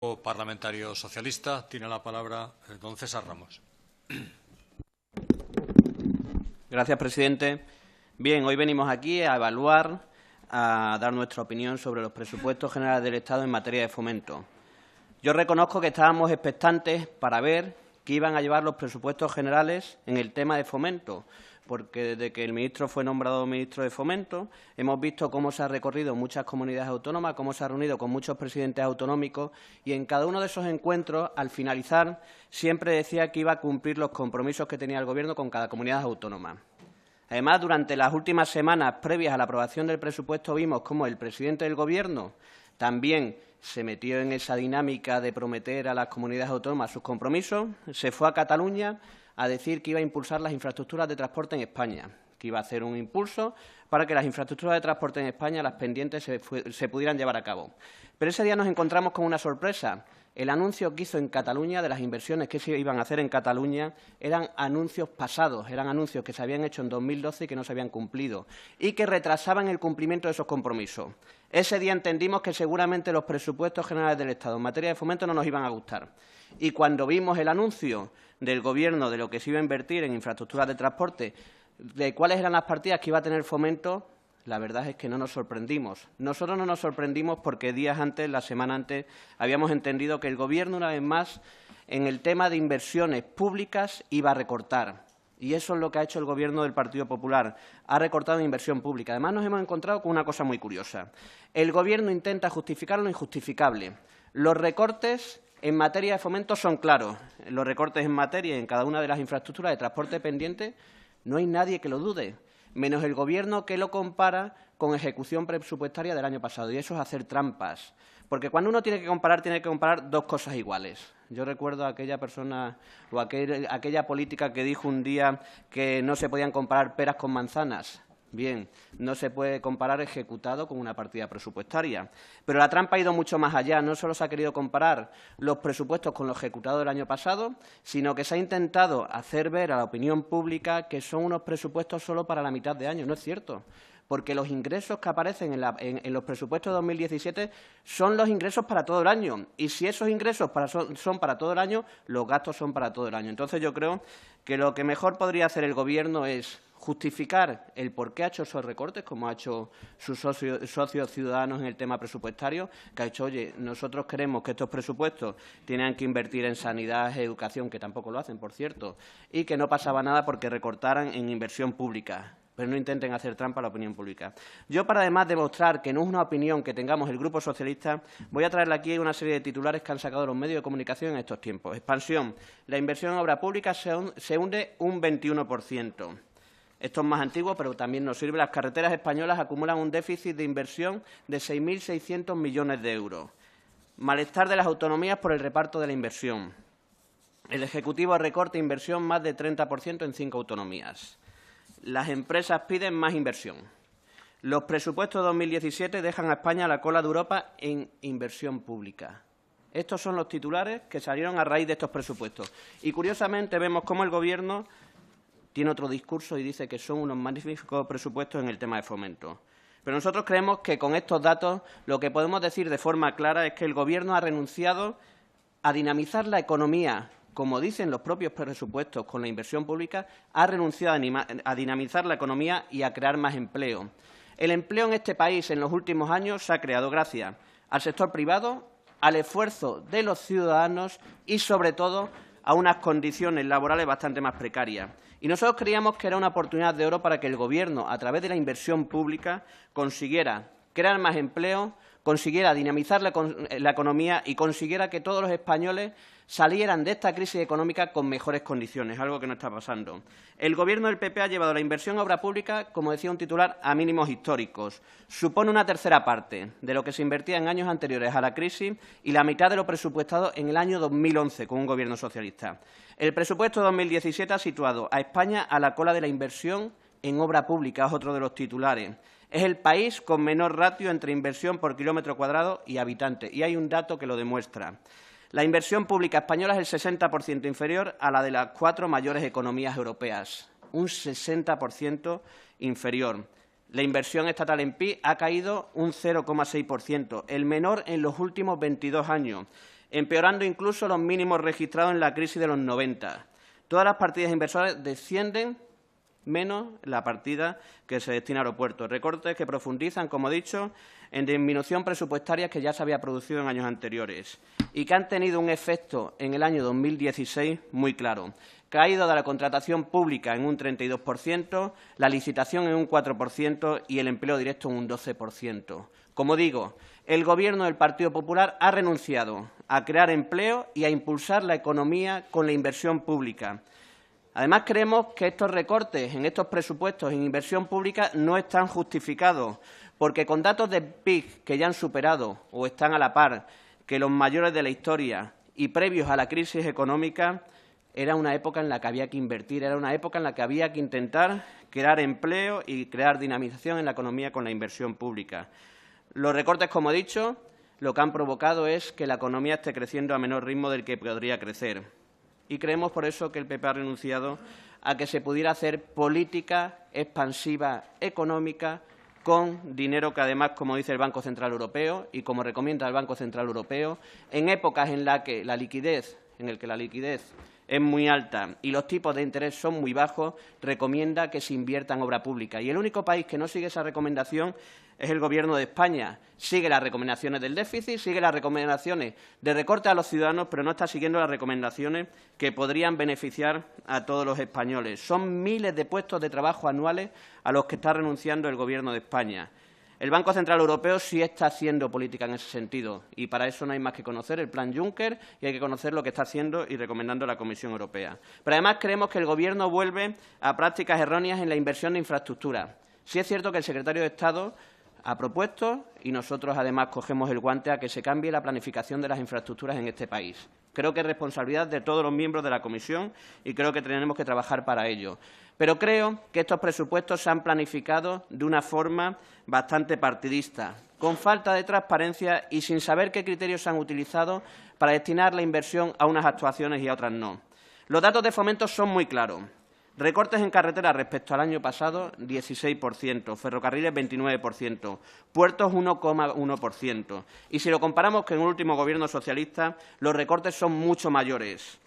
Grupo Parlamentario Socialista tiene la palabra don César Ramos. Gracias, presidente. Bien, hoy venimos aquí a evaluar, a dar nuestra opinión sobre los presupuestos generales del Estado en materia de fomento. Yo reconozco que estábamos expectantes para ver qué iban a llevar los presupuestos generales en el tema de fomento, porque desde que el ministro fue nombrado ministro de Fomento hemos visto cómo se ha recorrido muchas comunidades autónomas, cómo se ha reunido con muchos presidentes autonómicos y en cada uno de esos encuentros, al finalizar, siempre decía que iba a cumplir los compromisos que tenía el Gobierno con cada comunidad autónoma. Además, durante las últimas semanas previas a la aprobación del presupuesto vimos cómo el presidente del Gobierno también se metió en esa dinámica de prometer a las comunidades autónomas sus compromisos, se fue a Cataluña a decir que iba a impulsar las infraestructuras de transporte en España, que iba a hacer un impulso para que las infraestructuras de transporte en España, las pendientes, se pudieran llevar a cabo. Pero ese día nos encontramos con una sorpresa. El anuncio que hizo en Cataluña de las inversiones que se iban a hacer en Cataluña eran anuncios pasados, eran anuncios que se habían hecho en 2012 y que no se habían cumplido, y que retrasaban el cumplimiento de esos compromisos. Ese día entendimos que seguramente los presupuestos generales del Estado en materia de fomento no nos iban a gustar. Y cuando vimos el anuncio del Gobierno de lo que se iba a invertir en infraestructuras de transporte, de cuáles eran las partidas que iba a tener Fomento, la verdad es que no nos sorprendimos. Nosotros no nos sorprendimos porque días antes, la semana antes, habíamos entendido que el Gobierno, una vez más, en el tema de inversiones públicas iba a recortar. Y eso es lo que ha hecho el Gobierno del Partido Popular. Ha recortado en inversión pública. Además, nos hemos encontrado con una cosa muy curiosa. El Gobierno intenta justificar lo injustificable. Los recortes en materia de fomento son claros. Los recortes en materia en cada una de las infraestructuras de transporte pendiente no hay nadie que lo dude, menos el Gobierno que lo compara con ejecución presupuestaria del año pasado. Y eso es hacer trampas. Porque cuando uno tiene que comparar dos cosas iguales. Yo recuerdo a aquella persona o aquella política que dijo un día que no se podían comparar peras con manzanas. Bien, no se puede comparar ejecutado con una partida presupuestaria. Pero la trampa ha ido mucho más allá. No solo se ha querido comparar los presupuestos con lo ejecutado del año pasado, sino que se ha intentado hacer ver a la opinión pública que son unos presupuestos solo para la mitad de año. No es cierto, porque los ingresos que aparecen en los presupuestos de 2017 son los ingresos para todo el año. Y si esos ingresos son para todo el año, los gastos son para todo el año. Entonces, yo creo que lo que mejor podría hacer el Gobierno es justificar el por qué ha hecho esos recortes, como ha hecho sus socios ciudadanos en el tema presupuestario, que ha dicho, oye, nosotros queremos que estos presupuestos tienen que invertir en sanidad, educación, que tampoco lo hacen, por cierto, y que no pasaba nada porque recortaran en inversión pública. Pero no intenten hacer trampa a la opinión pública. Yo, para además demostrar que no es una opinión que tengamos el Grupo Socialista, voy a traerle aquí una serie de titulares que han sacado los medios de comunicación en estos tiempos. Expansión. La inversión en obra pública se hunde un 21%. Esto es más antiguo, pero también nos sirve. Las carreteras españolas acumulan un déficit de inversión de 6.600 millones de euros. Malestar de las autonomías por el reparto de la inversión. El Ejecutivo recorta inversión más de 30% en 5 autonomías. Las empresas piden más inversión. Los presupuestos de 2017 dejan a España a la cola de Europa en inversión pública. Estos son los titulares que salieron a raíz de estos presupuestos. Y, curiosamente, vemos cómo el Gobierno tiene otro discurso y dice que son unos magníficos presupuestos en el tema de fomento. Pero nosotros creemos que con estos datos lo que podemos decir de forma clara es que el Gobierno ha renunciado a dinamizar la economía, como dicen los propios presupuestos con la inversión pública, ha renunciado a dinamizar la economía y a crear más empleo. El empleo en este país en los últimos años se ha creado gracias al sector privado, al esfuerzo de los ciudadanos y, sobre todo, a unas condiciones laborales bastante más precarias. Y nosotros creíamos que era una oportunidad de oro para que el Gobierno, a través de la inversión pública, consiguiera crear más empleo, consiguiera dinamizar la economía y consiguiera que todos los españoles salieran de esta crisis económica con mejores condiciones, algo que no está pasando. El Gobierno del PP ha llevado la inversión en obra pública, como decía un titular, a mínimos históricos. Supone una tercera parte de lo que se invertía en años anteriores a la crisis y la mitad de lo presupuestado en el año 2011 con un Gobierno socialista. El presupuesto de 2017 ha situado a España a la cola de la inversión en obra pública, es otro de los titulares. Es el país con menor ratio entre inversión por kilómetro cuadrado y habitante, y hay un dato que lo demuestra. La inversión pública española es el 60% inferior a la de las 4 mayores economías europeas, un 60% inferior. La inversión estatal en PIB ha caído un 0,6%, el menor en los últimos 22 años. empeorando incluso los mínimos registrados en la crisis de los 90. Todas las partidas inversoras descienden, menos la partida que se destina a aeropuertos. Recortes que profundizan, como he dicho, en disminución presupuestaria que ya se había producido en años anteriores y que han tenido un efecto en el año 2016 muy claro. Caída de la contratación pública en un 32%, la licitación en un 4% y el empleo directo en un 12%. Como digo, el Gobierno del Partido Popular ha renunciado a crear empleo y a impulsar la economía con la inversión pública. Además, creemos que estos recortes en estos presupuestos en inversión pública no están justificados, porque con datos de PIB que ya han superado o están a la par que los mayores de la historia y previos a la crisis económica, era una época en la que había que invertir, era una época en la que había que intentar crear empleo y crear dinamización en la economía con la inversión pública. Los recortes, como he dicho, lo que han provocado es que la economía esté creciendo a menor ritmo del que podría crecer. Y creemos por eso que el PP ha renunciado a que se pudiera hacer política expansiva económica con dinero que, además, como dice el Banco Central Europeo y como recomienda el Banco Central Europeo, en épocas en las que la liquidez es muy alta y los tipos de interés son muy bajos, recomienda que se invierta en obra pública. Y el único país que no sigue esa recomendación es el Gobierno de España. Sigue las recomendaciones del déficit, sigue las recomendaciones de recorte a los ciudadanos, pero no está siguiendo las recomendaciones que podrían beneficiar a todos los españoles. Son miles de puestos de trabajo anuales a los que está renunciando el Gobierno de España. El Banco Central Europeo sí está haciendo política en ese sentido y para eso no hay más que conocer el Plan Juncker y hay que conocer lo que está haciendo y recomendando la Comisión Europea. Pero además creemos que el Gobierno vuelve a prácticas erróneas en la inversión de infraestructura. Sí es cierto que el secretario de Estado ha propuesto y nosotros además cogemos el guante a que se cambie la planificación de las infraestructuras en este país. Creo que es responsabilidad de todos los miembros de la Comisión y creo que tenemos que trabajar para ello. Pero creo que estos presupuestos se han planificado de una forma bastante partidista, con falta de transparencia y sin saber qué criterios se han utilizado para destinar la inversión a unas actuaciones y a otras no. Los datos de Fomento son muy claros. Recortes en carreteras respecto al año pasado, 16%, ferrocarriles 29%, puertos 1,1%. Y si lo comparamos con el último Gobierno socialista, los recortes son mucho mayores.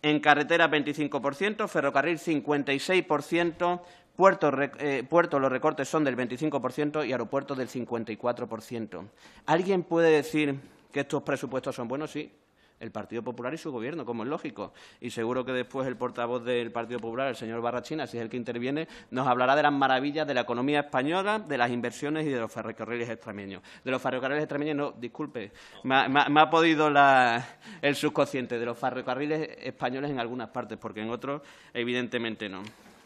En carreteras 25%, ferrocarril 56%, puertos los recortes son del 25% y aeropuertos del 54%. ¿Alguien puede decir que estos presupuestos son buenos? Sí. El Partido Popular y su Gobierno, como es lógico. Y seguro que después el portavoz del Partido Popular, el señor Barrachina, si es el que interviene, nos hablará de las maravillas de la economía española, de las inversiones y de los ferrocarriles extremeños. De los ferrocarriles extremeños, no, disculpe, me ha podido el subconsciente de los ferrocarriles españoles en algunas partes, porque en otros, evidentemente, no.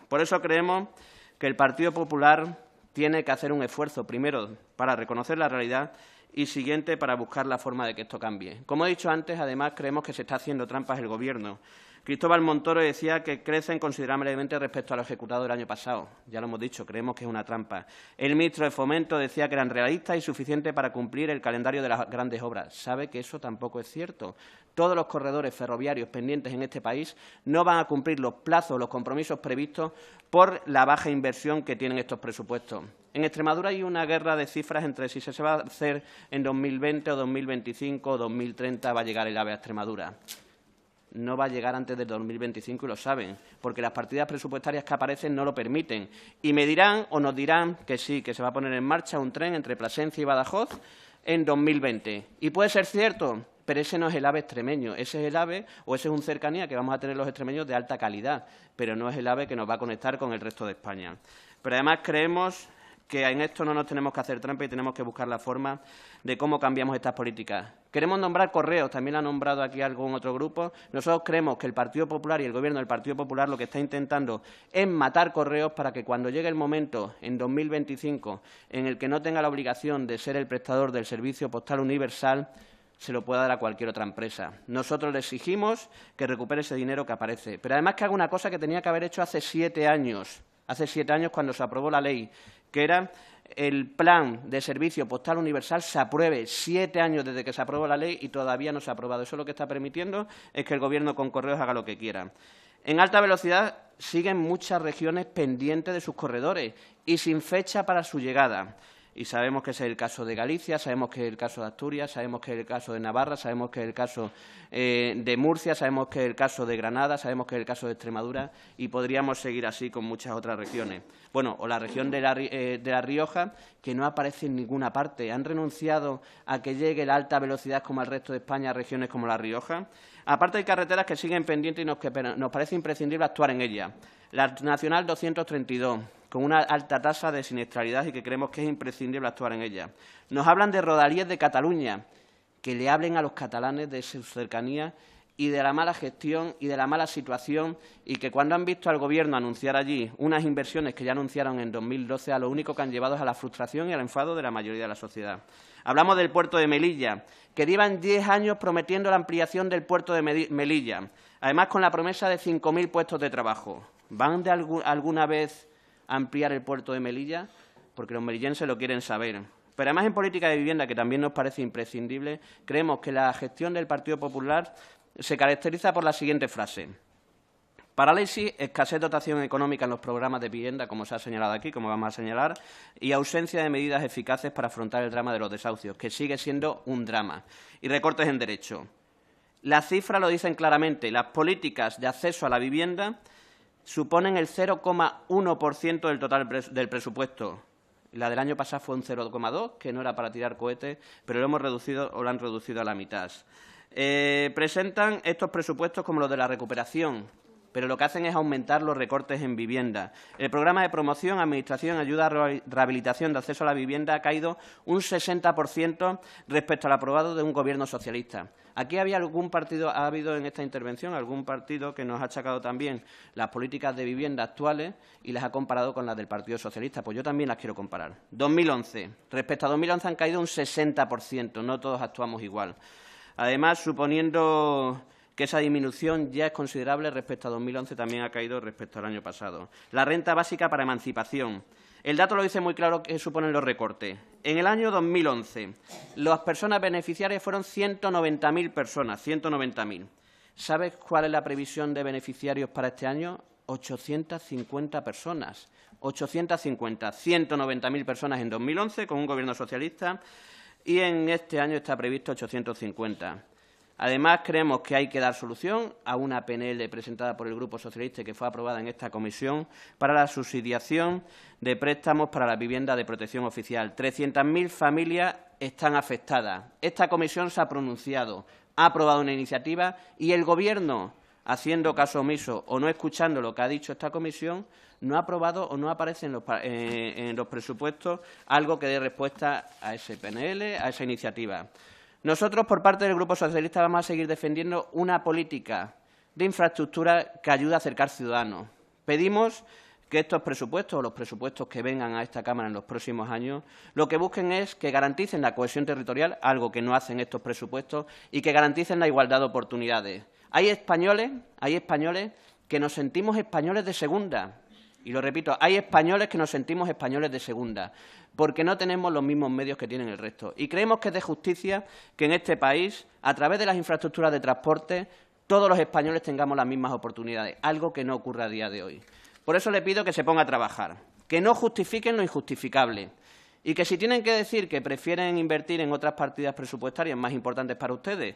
Por eso creemos que el Partido Popular tiene que hacer un esfuerzo, primero, para reconocer la realidad y siguiente, para buscar la forma de que esto cambie. Como he dicho antes, además, creemos que se está haciendo trampas el Gobierno. Cristóbal Montoro decía que crecen considerablemente respecto a lo ejecutado el año pasado. Ya lo hemos dicho, creemos que es una trampa. El ministro de Fomento decía que eran realistas y suficientes para cumplir el calendario de las grandes obras. ¿Sabe que eso tampoco es cierto? Todos los corredores ferroviarios pendientes en este país no van a cumplir los plazos, los compromisos previstos por la baja inversión que tienen estos presupuestos. En Extremadura hay una guerra de cifras entre si se va a hacer en 2020 o 2025 o 2030 va a llegar el AVE a Extremadura. No va a llegar antes del 2025 y lo saben, porque las partidas presupuestarias que aparecen no lo permiten. Y me dirán o nos dirán que sí, que se va a poner en marcha un tren entre Plasencia y Badajoz en 2020. Y puede ser cierto, pero ese no es el AVE extremeño. Ese es el AVE o ese es un cercanía que vamos a tener los extremeños de alta calidad, pero no es el AVE que nos va a conectar con el resto de España. Pero además creemos que en esto no nos tenemos que hacer trampa y tenemos que buscar la forma de cómo cambiamos estas políticas. Queremos nombrar Correos, también lo ha nombrado aquí algún otro grupo. Nosotros creemos que el Partido Popular y el Gobierno del Partido Popular lo que está intentando es matar Correos para que cuando llegue el momento, en 2025, en el que no tenga la obligación de ser el prestador del servicio postal universal, se lo pueda dar a cualquier otra empresa. Nosotros le exigimos que recupere ese dinero que aparece, pero además que haga una cosa que tenía que haber hecho hace 7 años. Hace 7 años, cuando se aprobó la ley, que era el plan de servicio postal universal, se apruebe. 7 años desde que se aprobó la ley y todavía no se ha aprobado. Eso lo que está permitiendo es que el Gobierno con Correos haga lo que quiera. En alta velocidad siguen muchas regiones pendientes de sus corredores y sin fecha para su llegada. Y sabemos que ese es el caso de Galicia, sabemos que es el caso de Asturias, sabemos que es el caso de Navarra, sabemos que es el caso de Murcia, sabemos que es el caso de Granada, sabemos que es el caso de Extremadura y podríamos seguir así con muchas otras regiones. Bueno, o la región de La Rioja, que no aparece en ninguna parte. ¿Han renunciado a que llegue la alta velocidad como al resto de España a regiones como La Rioja? Aparte hay carreteras que siguen pendientes y nos parece imprescindible actuar en ellas. La Nacional 232, con una alta tasa de siniestralidad y que creemos que es imprescindible actuar en ella. Nos hablan de rodalíes de Cataluña, que le hablen a los catalanes de su cercanía y de la mala gestión y de la mala situación, y que cuando han visto al Gobierno anunciar allí unas inversiones que ya anunciaron en 2012, a lo único que han llevado es a la frustración y al enfado de la mayoría de la sociedad. Hablamos del puerto de Melilla, que llevan 10 años prometiendo la ampliación del puerto de Melilla, además con la promesa de 5.000 puestos de trabajo. ¿Van de alguna vez a ampliar el puerto de Melilla? Porque los melillenses lo quieren saber. Pero además en política de vivienda, que también nos parece imprescindible, creemos que la gestión del Partido Popular se caracteriza por la siguiente frase: parálisis, escasez de dotación económica en los programas de vivienda, como se ha señalado aquí, como vamos a señalar, y ausencia de medidas eficaces para afrontar el drama de los desahucios, que sigue siendo un drama, y recortes en derecho. Las cifras lo dicen claramente. Las políticas de acceso a la vivienda suponen el 0,1% del total del presupuesto. La del año pasado fue un 0,2%, que no era para tirar cohetes, pero lo hemos reducido o lo han reducido a la mitad. Presentan estos presupuestos como los de la recuperación, pero lo que hacen es aumentar los recortes en vivienda. El programa de promoción, administración, ayuda a rehabilitación de acceso a la vivienda ha caído un 60% respecto al aprobado de un Gobierno socialista. Aquí ha habido en esta intervención algún partido que nos ha achacado también las políticas de vivienda actuales y las ha comparado con las del Partido Socialista. Pues yo también las quiero comparar. 2011. Respecto a 2011 han caído un 60%. No todos actuamos igual. Además, suponiendo que esa disminución ya es considerable respecto a 2011, también ha caído respecto al año pasado. La renta básica para emancipación. El dato lo dice muy claro que suponen los recortes. En el año 2011, las personas beneficiarias fueron 190.000 personas, 190.000. ¿Sabes cuál es la previsión de beneficiarios para este año? 850 personas. 850, 190.000 personas en 2011 con un Gobierno socialista y en este año está previsto 850. Además, creemos que hay que dar solución a una PNL presentada por el Grupo Socialista y que fue aprobada en esta comisión para la subsidiación de préstamos para la vivienda de protección oficial. 300.000 familias están afectadas. Esta comisión se ha pronunciado, ha aprobado una iniciativa y el Gobierno, haciendo caso omiso o no escuchando lo que ha dicho esta comisión, no ha aprobado o no aparece en los presupuestos algo que dé respuesta a ese PNL, a esa iniciativa. Nosotros, por parte del Grupo Socialista, vamos a seguir defendiendo una política de infraestructura que ayude a acercar ciudadanos. Pedimos que estos presupuestos, o los presupuestos que vengan a esta Cámara en los próximos años, lo que busquen es que garanticen la cohesión territorial, algo que no hacen estos presupuestos, y que garanticen la igualdad de oportunidades. Hay españoles que nos sentimos españoles de segunda. Y lo repito, hay españoles que nos sentimos españoles de segunda, porque no tenemos los mismos medios que tienen el resto. Y creemos que es de justicia que en este país, a través de las infraestructuras de transporte, todos los españoles tengamos las mismas oportunidades, algo que no ocurre a día de hoy. Por eso le pido que se ponga a trabajar, que no justifiquen lo injustificable y que si tienen que decir que prefieren invertir en otras partidas presupuestarias más importantes para ustedes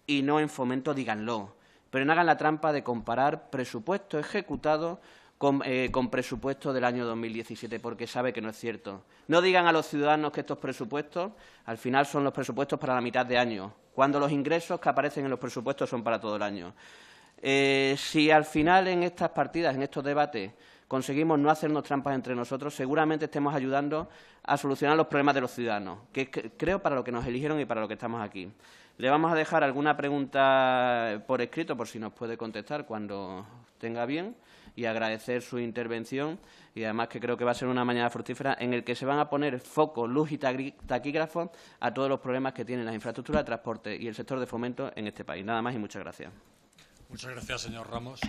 y no en fomento, díganlo. Pero no hagan la trampa de comparar presupuestos ejecutados con presupuestos del año 2017, porque sabe que no es cierto. No digan a los ciudadanos que estos presupuestos al final son los presupuestos para la mitad de año, cuando los ingresos que aparecen en los presupuestos son para todo el año. Si al final en estas partidas, en estos debates, conseguimos no hacernos trampas entre nosotros, seguramente estemos ayudando a solucionar los problemas de los ciudadanos, que creo para lo que nos eligieron y para lo que estamos aquí. Le vamos a dejar alguna pregunta por escrito, por si nos puede contestar cuando tenga bien, y agradecer su intervención, y además que creo que va a ser una mañana fructífera en el que se van a poner foco, luz y taquígrafos a todos los problemas que tienen las infraestructuras de transporte y el sector de fomento en este país. Nada más y muchas gracias. Muchas gracias, señor Ramos.